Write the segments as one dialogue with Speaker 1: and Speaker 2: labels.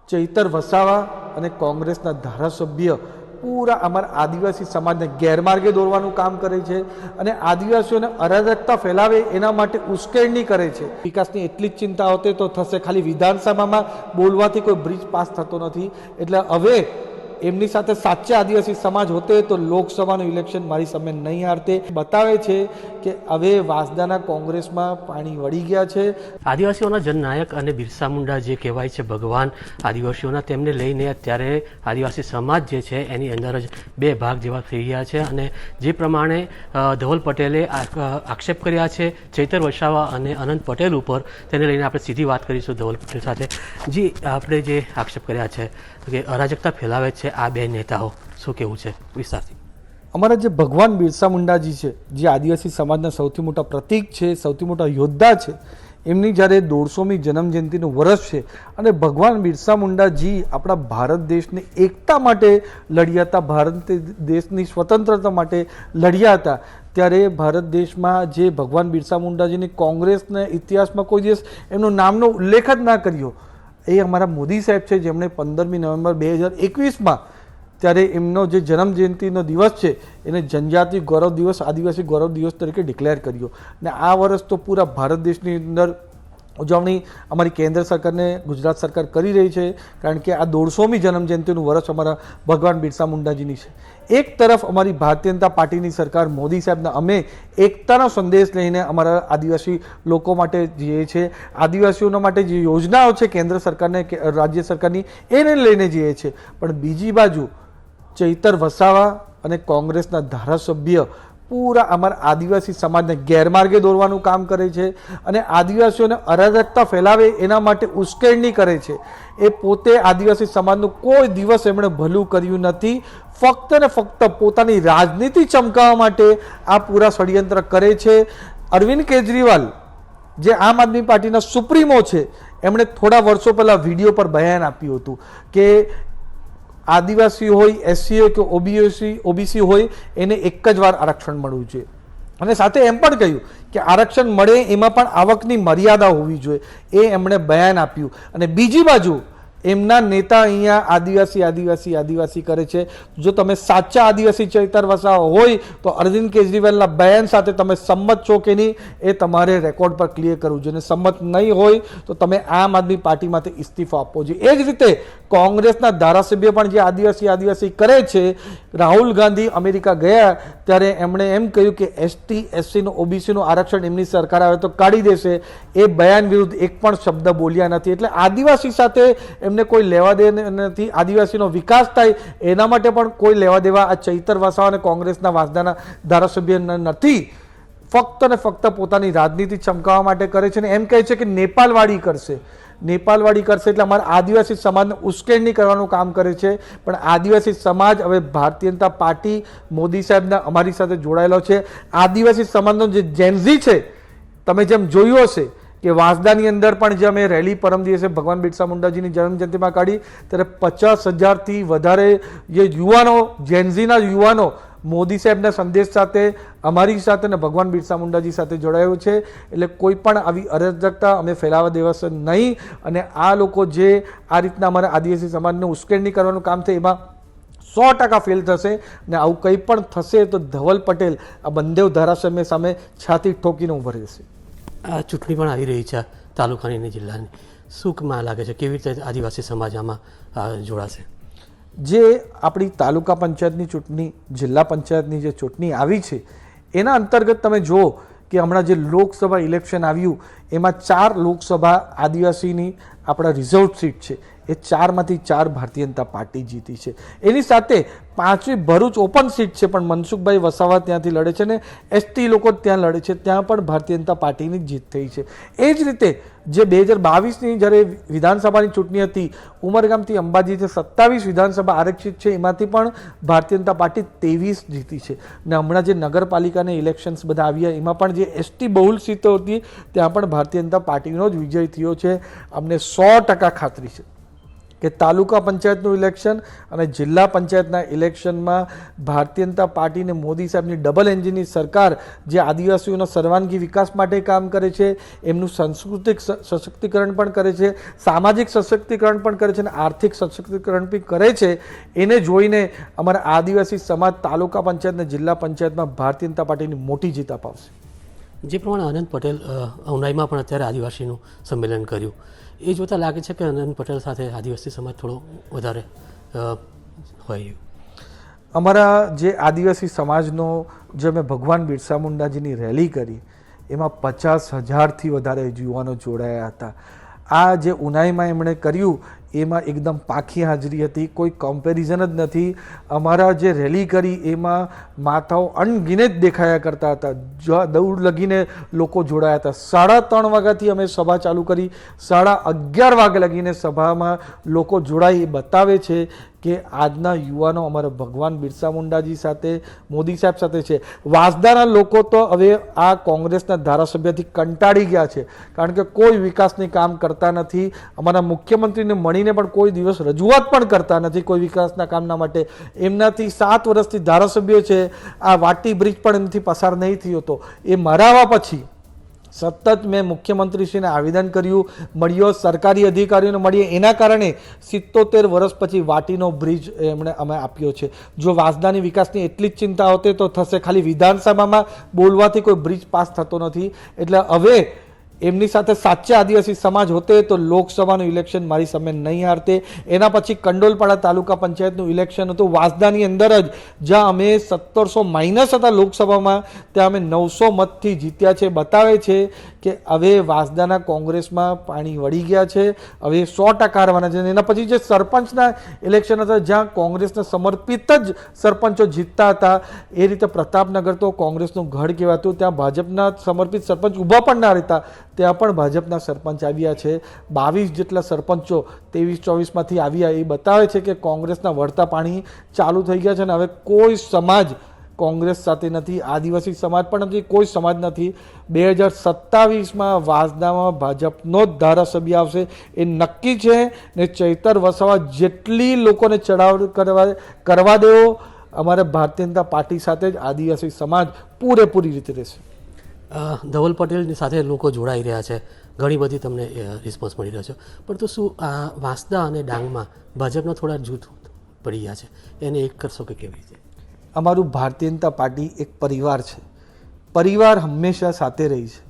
Speaker 1: ચૈતર વસાવા અને કોંગ્રેસના ધારાસભ્ય પૂરા અમારા આદિવાસી સમાજને ગેરમાર્ગે દોરવાનું કામ કરે છે અને આદિવાસીઓને અરાજકતા ફેલાવે એના માટે ઉશ્કેરણી કરે છે। વિકાસની એટલી જ ચિંતા હોતે તો થશે, ખાલી વિધાનસભામાં બોલવાથી કોઈ બ્રિજ પાસ થતો નથી। એટલે હવે એમની સાથે સાચે આદિવાસી સમાજ હોતે તો લોકસભાનું ઇલેક્શન મારી સામે નહીં હારતે। બતાવે છે કે હવે વાંસદાના કોંગ્રેસમાં પાણી વળી ગયા છે।
Speaker 2: આદિવાસીઓના જનનાયક અને બિરસા મુંડા જે કહેવાય છે ભગવાન આદિવાસીઓના, તેમને લઈને અત્યારે આદિવાસી સમાજ જે છે એની અંદર જ બે ભાગ જેવા થઈ રહ્યા છે। અને જે પ્રમાણે ધવલ પટેલે આક્ષેપ કર્યા છે ચૈતર વસાવા અને અનંત પટેલ ઉપર, તેને લઈને આપણે સીધી વાત કરીશું ધવલ પટેલ સાથે। જી, આપણે જે આક્ષેપ કર્યા છે કે અરાજકતા ફેલાવે છે આ બે નેતાઓ, શું કહેવું છે વિસ્તારથી?
Speaker 1: અમારા જે ભગવાન બિરસા મુંડાજી છે, જે આદિવાસી સમાજના સૌથી મોટા પ્રતીક છે, સૌથી મોટા યોદ્ધા છે, એમની જ્યારે 150મી જન્મજયંતિનું વર્ષ છે અને ભગવાન બિરસા મુંડાજી આપણા ભારત દેશની એકતા માટે લડ્યા હતા, ભારત દેશની સ્વતંત્રતા માટે લડ્યા હતા। ત્યારે ભારત દેશમાં જે ભગવાન બિરસા મુંડાજીની કોંગ્રેસના ઇતિહાસમાં કોઈ દિવસ એમનું નામનો ઉલ્લેખ જ ના કર્યો, એ અમારા મોદી સાહેબ છે, જેમણે 15મી નવેમ્બર 2021માં ત્યારે એમનો જે જન્મજયંતિનો દિવસ છે એને જનજાતિ ગૌરવ દિવસ, આદિવાસી ગૌરવ દિવસ તરીકે ડિક્લેર કર્યો। અને આ વર્ષ તો પૂરા ભારત દેશની અંદર ઉજવણી અમારી કેન્દ્ર સરકારને ગુજરાત સરકાર કરી રહી છે, કારણ કે આ 150મી જન્મજયંતિનું વર્ષ અમારા ભગવાન બિરસા મુંડાજીની છે। એક તરફ અમારી ભારતીય જનતા પાર્ટીની સરકાર, મોદી સાહેબના અમે એકતાનો સંદેશ લઈને અમારા આદિવાસી લોકો માટે જઈએ છીએ, આદિવાસીઓના માટે જે યોજનાઓ છે કેન્દ્ર સરકારને રાજ્ય સરકારની એને લઈને જઈએ છીએ। પણ બીજી બાજુ ચૈતર વસાવા અને કોંગ્રેસના ધારાસભ્ય પૂરા અમારા આદિવાસી સમાજને ગેરમાર્ગે દોરવાનું કામ કરે છે અને આદિવાસીઓને અરાજકતા ફેલાવે એના માટે ઉશ્કેરણી કરે છે। એ પોતે આદિવાસી સમાજનું કોઈ દિવસ એમણે ભલું કર્યું નથી, ફક્ત ને ફક્ત પોતાની રાજનીતિ ચમકાવવા માટે આ પૂરા ષડયંત્ર કરે છે। અરવિંદ કેજરીવાલ જે આમ આદમી પાર્ટીના સુપ્રીમો છે, એમણે થોડા વર્ષો પહેલાં વિડીયો પર બયાન આપ્યું હતું કે આદિવાસી હોય, એસસી હોય કે ઓબીસી હોય, એને એક જ વાર આરક્ષણ મળવું જોઈએ અને સાથે એમ પણ કહ્યું કે આરક્ષણ મળે એમાં પણ આવકની મર્યાદા હોવી જોઈએ, એ એમણે બયાન આપ્યું। અને બીજી બાજુ એમના નેતા અહીંયા આદિવાસી કરે છે। જો તમે સાચા આદિવાસી ચૈતર વસાવા હોય તો અરવિંદ કેજરીવાલના બયાન સાથે તમે સંમત છો કે નહીં એ તમારે રેકોર્ડ પર ક્લિયર કરવું જોઈએ, સંમત નહીં હોય તો તમે આમ આદમી પાર્ટીમાંથી ઇસ્તીફો આપવો જોઈએ। એ જ રીતે કોંગ્રેસના ધારાસભ્ય પણ જે આદિવાસી કરે છે, રાહુલ ગાંધી અમેરિકા ગયા ત્યારે એમણે એમ કહ્યું કે એસટી એસસીનું ઓબીસીનું આરક્ષણ એમની સરકાર આવે તો કાઢી દેશે, એ બયાન વિરુદ્ધ એક પણ શબ્દ બોલ્યા નથી। એટલે આદિવાસી સાથે એમને કોઈ લેવા દેવા નથી, આદિવાસીનો વિકાસ થાય એના માટે પણ કોઈ લેવા દેવા આ ચૈતર વસાવા અને કોંગ્રેસના વાંસદાના ધારાસભ્ય નથી। ફક્ત ને ફક્ત પોતાની રાજનીતિ ચમકાવવા માટે કરે છે ને એમ કહે છે કે નેપાળવાડી કરશે એટલે અમારા આદિવાસી સમાજને ઉશ્કેરણી કરવાનું કામ કરે છે। પણ આદિવાસી સમાજ હવે ભારતીય જનતા પાર્ટી, મોદી સાહેબના અમારી સાથે જોડાયેલો છે। આદિવાસી સમાજનો જે જેનઝી છે, તમે જેમ જોયું હશે કે વાંસદાની અંદર પણ જે અમે રેલી પરમ દિવસે ભગવાન બિરસા મુંડાજીની જન્મજયંતિમાં કાઢી ત્યારે 50,000થી વધારે જે યુવાનો, જેનઝીના યુવાનો મોદી સાહેબના સંદેશ સાથે, અમારી સાથે અને ભગવાન બિરસા મુંડાજી સાથે જોડાયો છે। એટલે કોઈ પણ આવી અરાજકતા અમે ફેલાવા દેવાશે નહીં અને આ લોકો જે આ રીતના અમારા આદિવાસી સમાજને ઉશ્કેરણી કરવાનું કામ છે એમાં 100% ફેલ થશે। અને આવું કંઈ પણ થશે તો ધવલ પટેલ આ બંને ધારાસભ્ય સામે છાતી ઠોકીને ઉભા રહેશે।
Speaker 2: આ ચૂંટણી પણ આવી રહી છે તાલુકાની અને જિલ્લાની, શું લાગે છે કેવી રીતે આદિવાસી સમાજ આમાં જોડાશે?
Speaker 1: જે આપણી તાલુકા પંચાયતની ચૂંટણી, જિલ્લા પંચાયતની જે ચૂંટણી આવી છે એના અંતર્ગત તમે જુઓ કે હમણાં જે લોકસભા ઇલેક્શન આવ્યું એમાં 4 લોકસભા આદિવાસીની આપણા રિઝર્વ સીટ છે, એ 4માંથી 4 ભારતીય જનતા પાર્ટી જીતી છે। એની સાથે 5મી ભરૂચ ઓપન સીટ છે, પણ મનસુખભાઈ વસાવા ત્યાંથી લડે છે ને એસટી લોકો ત્યાં લડે છે, ત્યાં પણ ભારતીય જનતા પાર્ટીની જીત થઈ છે। એ જ રીતે જે 2022ની જ્યારે વિધાનસભાની ચૂંટણી હતી, ઉમરગામથી અંબાજી જે 27 વિધાનસભા આરક્ષિત છે એમાંથી પણ ભારતીય જનતા પાર્ટી 23 જીતી છે। અને હમણાં જે નગરપાલિકાના ઇલેક્શન્સ બધા આવ્યા એમાં પણ જે એસટી બહુલ સીટો હતી ત્યાં પણ ભારતીય જનતા પાર્ટીનો જ વિજય થયો છે। અમને 100% ખાતરી છે કે તાલુકા પંચાયતનું ઇલેક્શન અને જિલ્લા પંચાયતના ઇલેક્શનમાં ભારતીય જનતા પાર્ટીને મોદી સાહેબની ડબલ એન્જિનની સરકાર જે આદિવાસીઓના સર્વાંગી વિકાસ માટે કામ કરે છે, એમનું સાંસ્કૃતિક સશક્તિકરણ પણ કરે છે, સામાજિક સશક્તિકરણ પણ કરે છે અને આર્થિક સશક્તિકરણ પણ કરે છે, એને જોઈને અમારા આદિવાસી સમાજ તાલુકા પંચાયત અને જિલ્લા પંચાયતમાં ભારતીય જનતા પાર્ટીની મોટી જીત અપાવશે.
Speaker 2: જે પ્રમાણે અનંત પટેલ ઉનાઈમાં પણ અત્યારે આદિવાસીનું સંમેલન કર્યું, એ જોતાં લાગે છે કે અનંત પટેલ સાથે આદિવાસી સમાજ થોડો વધારે હોય.
Speaker 1: અમારા જે આદિવાસી સમાજનો જે અમે ભગવાન બિરસા મુંડાજીની રેલી કરી એમાં 50,000થી વધારે યુવાનો જોડાયા હતા. આ જે ઉનાઈમાં એમણે કર્યું એમાં એકદમ પાકી હાજરી હતી, કોઈ કમ્પેરિઝન જ નથી. અમારા જે રેલી કરી એમાં માતાઓ અણગિનત દેખાયા કરતા હતા, દৌડ લગીને લોકો જોડાયા હતા. 3:30 વાગ્યાથી અમે સભા ચાલુ કરી, 11:30 વાગે લગીને સભામાં લોકો જોડાઈ. એ બતાવે છે કે આજના યુવાનો અમારા ભગવાન બિરસા મુંડાજી સાથે, મોદી સાહેબ સાથે છે. વાંસદાના લોકો તો હવે આ કોંગ્રેસના ધારાસભ્યથી કંટાળી ગયા છે, કારણ કે કોઈ વિકાસની કામ કરતા નથી. અમારા મુખ્યમંત્રીને મળીને પણ કોઈ દિવસ રજૂઆત પણ કરતા નથી કોઈ વિકાસના કામના માટે. એમનાથી 7 વર્ષથી ધારાસભ્ય છે, આ વાટી બ્રિજ પણ એમથી પસાર નહીં થયો હતો. એ મરાવા પછી સતત મેં મુખ્યમંત્રીશ્રીને આવેદન કર્યું, મળ્યો, સરકારી અધિકારીઓને મળીએ. એના કારણે 77 વર્ષ પછી વાટીનો બ્રિજ અમે આપ્યો છે. જો વાંસદાની વિકાસની એટલી જ ચિંતા હોતે તો થશે. ખાલી વિધાનસભામાં બોલવાથી કોઈ બ્રિજ પાસ થતો નથી. એટલે હવે એમની સાથે સાચે આદિવાસી સમાજ હોતે તો લોકસભાનું ઇલેક્શન મારી સામે નહીં હારતે. એના પછી કંડોલપાડા તાલુકા પંચાયતનું ઇલેક્શન હતું વાંસદાની અંદર જ, જ્યાં અમે 1700 માઇનસ હતા લોકસભામાં, ત્યાં અમે 900 મતથી જીત્યા છે. બતાવે છે કે હવે વાંસદાના કોંગ્રેસમાં પાણી વળી ગયા છે, હવે 100% હારવાના છે. એના પછી જે સરપંચના ઇલેક્શન હતા જ્યાં કોંગ્રેસને સમર્પિત જ સરપંચો જીતતા હતા, એ રીતે પ્રતાપનગર તો કોંગ્રેસનું ગઢ કહેવાતું, ત્યાં ભાજપના સમર્પિત સરપંચ ઊભા પણ ના રહેતા, ત્યાં પણ ભાજપના સરપંચ આવ્યા છે. 22 જેટલા સરપંચો 23-24માંથી આવ્યા. એ બતાવે છે કે કોંગ્રેસના વળતા પાણી ચાલુ થઈ ગયા છે અને હવે કોઈ સમાજ કોંગ્રેસ સાથે નથી, આદિવાસી સમાજ પણ નથી, કોઈ સમાજ નથી. 2027માં વાંસદામાં ભાજપનો જ ધારાસભ્ય આવશે એ નક્કી છે. ને ચૈતર વસાવા જેટલી લોકોને ચડાવ કરવા દેવો, અમારે ભારતીય જનતા પાર્ટી સાથે જ આદિવાસી સમાજ પૂરેપૂરી રીતે રહેશે.
Speaker 2: ધવલ પટેલની સાથે લોકો જોડાઈ રહ્યા છે, ઘણી બધી તમને રિસ્પોન્સ મળી રહ્યો છે, પરંતુ શું આ વાંસદા અને ડાંગમાં ભાજપના થોડા જૂથ પડી ગયા છે, એને એક કરશો કે કેવી રીતે?
Speaker 1: અમારું ભારતીય જનતા પાર્ટી એક પરિવાર છે. પરિવાર હંમેશા સાથે રહી છે.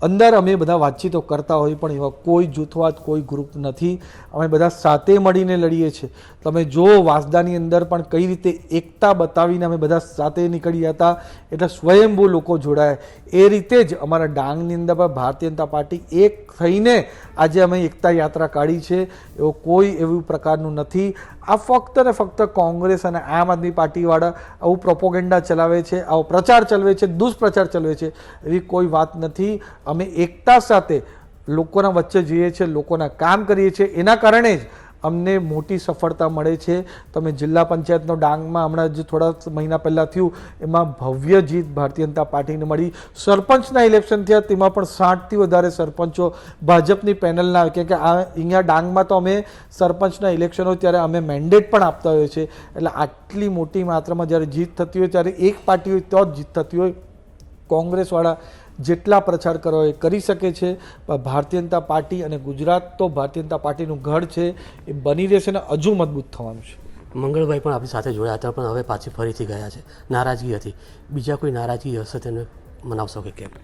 Speaker 1: અંદર અમે બધા વાતચીતો કરતા હોઈએ પણ એવા કોઈ જૂથવાદ, કોઈ ગ્રુપ નથી. અમે બધા સાથે મળીને લડીએ છીએ. તમે જો વાંસદાની અંદર પણ કઈ રીતે એકતા બતાવીને અમે બધા સાથે નીકળ્યા હતા, એટલે સ્વયંભૂ લોકો જોડાયા. એ રીતે જ અમારા ડાંગની અંદર પણ ભારતીય જનતા પાર્ટી એક થઈને આજે અમે એકતા યાત્રા કાઢી છે. એવો કોઈ એવું પ્રકારનું નથી. આ ફક્ત ને ફક્ત કોંગ્રેસ અને આમ આદમી પાર્ટીવાળા આવું પ્રોપોગેન્ડા ચલાવે છે, આવો પ્રચાર ચલાવે છે, દુષ્પ્રચાર ચલાવે છે, એવી કોઈ વાત નથી. અમે એકતા સાથે લોકોના વચ્ચે જઈએ છીએ, લોકોના કામ કરીએ છીએ, એના કારણે જ અમને મોટી સફળતા મળે છે. તમે જિલ્લા પંચાયતનો ડાંગમાં હમણાં જે થોડા મહિના પહેલાં થયું એમાં ભવ્ય જીત ભારતીય જનતા પાર્ટીને મળી. સરપંચના ઇલેક્શન થયા તેમાં પણ 60થી વધારે સરપંચો ભાજપની પેનલના, કે અહીંયા ડાંગમાં તો અમે સરપંચના ઇલેક્શન હોય ત્યારે અમે મેન્ડેટ પણ આપતા હોઈએ છીએ. એટલે આટલી મોટી માત્રામાં જ્યારે જીત થતી હોય ત્યારે એક પાર્ટી હોય તો જ જીત થતી હોય. કોંગ્રેસવાળા જેટલા પ્રચાર કરો એ કરી શકે છે, પણ ભારતીય જનતા પાર્ટી અને ગુજરાત તો ભારતીય જનતા પાર્ટીનું ગઢ છે, એ બની રહેશે ને હજુ મજબૂત થવાનું છે.
Speaker 2: મંગળભાઈ પણ આપણી સાથે જોયા હતા, પણ હવે પાછી ફરીથી ગયા છે. નારાજગી હતી, બીજા કોઈ નારાજગી હશે તેને મનાવશો કે કેમ?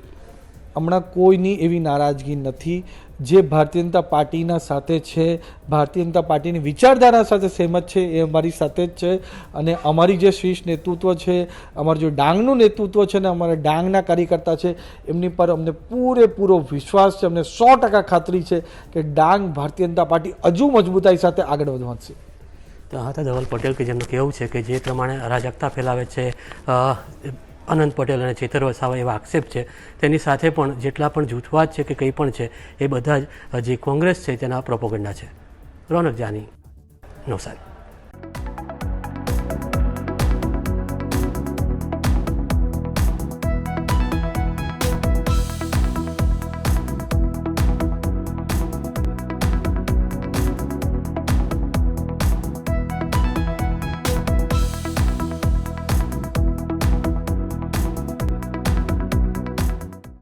Speaker 1: હમણાં કોઈની એવી નારાજગી નથી. જે ભારતીય જનતા પાર્ટીના સાથે છે, ભારતીય જનતા પાર્ટીની વિચારધારા સાથે સહેમત છે, એ અમારી સાથે જ છે. અને અમારી જે શીર્ષ નેતૃત્વ છે, અમારું જે ડાંગનું નેતૃત્વ છે ને અમારા ડાંગના કાર્યકર્તા છે, એમની પર અમને પૂરેપૂરો વિશ્વાસ છે. અમને 100% ખાતરી છે કે ડાંગ ભારતીય જનતા પાર્ટી હજુ મજબૂતાઈ સાથે આગળ વધશે.
Speaker 2: તો હતા ધવલ પટેલ કે જેમનું કહેવું છે કે જે પ્રમાણે અરાજકતા ફેલાવે છે અનંત પટેલ અને ચેતર વસાવા એવા આક્ષેપ છે, તેની સાથે પણ જેટલા પણ જૂથવાદ છે કે કંઈ પણ છે એ બધા જ જે કોંગ્રેસ છે તેના પ્રોપોગેન્ડા છે. રોનક જાની, નવસારી.